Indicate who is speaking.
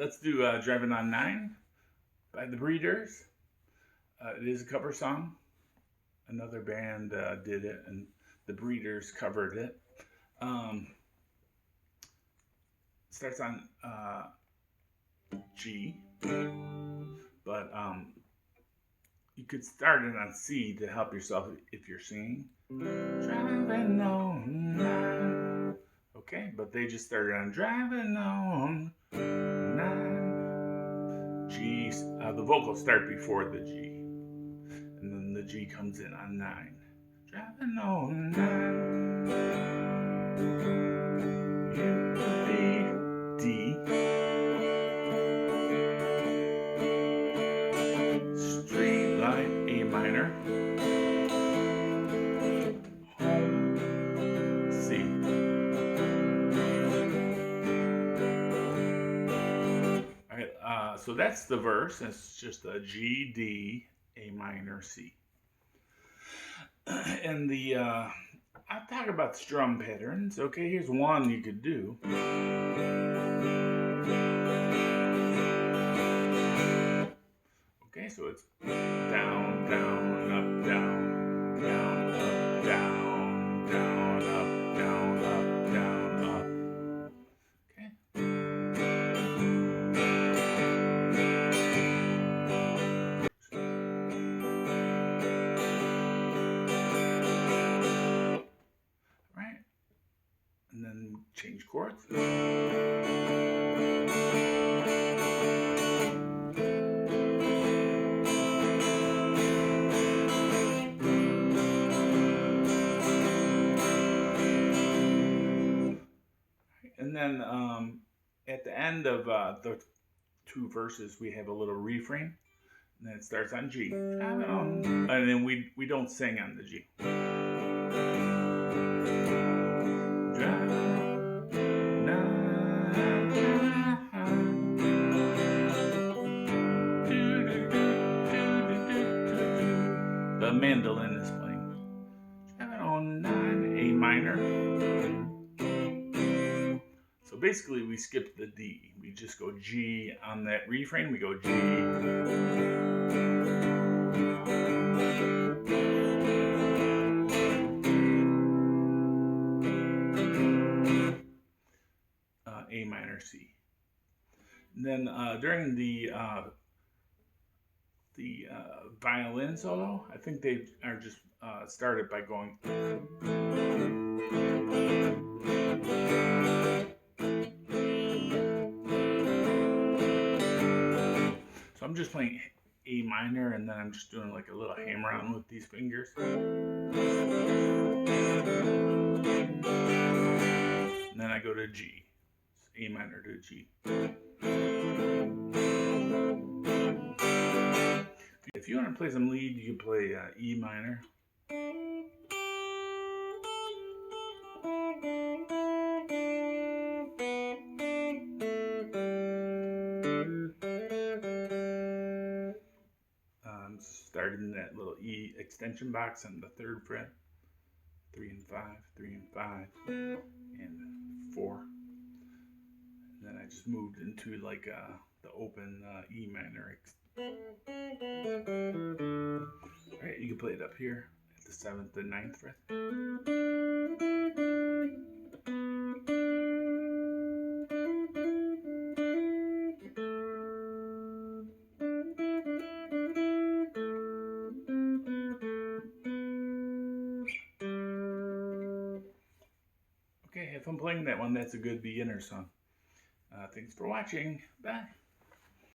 Speaker 1: let's do Driving on 9 by the Breeders. It is a cover song. Another band did it, and the Breeders covered it. Starts on G, but you could start it on C to help yourself if you're singing. Driving on 9. Okay, but they just started on Driving on 9. G, the vocals start before the G, and then the G comes in on 9. Driving on 9. It will be D. Street light, A minor. Home, C. Alright, so that's the verse. It's just a G, D, A minor, C. And I'll talk about strum patterns. Okay, here's one you could do. Okay, so it's down, down, up, down, down, up, down, down, up, down, up, down, up. Okay. Right. And then change chords. And then at the end of the two verses, we have a little refrain. And then it starts on G. And then we don't sing on the G. The mandolin is playing. Driving on 9, A minor. So basically we skip the D. We just go G on that refrain. We go G. A minor, C. And then during the violin solo, I think they are just started by going. So I'm just playing A minor, and then I'm just doing like a little hammer on with these fingers. And then I go to G. A minor to G. If you want to play some lead, you can play E minor. Starting that little E extension box on the 3rd fret. 3 and 5, 3 and 5, and 4. And then I just moved into like the open E minor. Alright, you can play it up here at the 7th and 9th fret. Okay, if I'm playing that one, that's a good beginner song. Thanks for watching. Bye.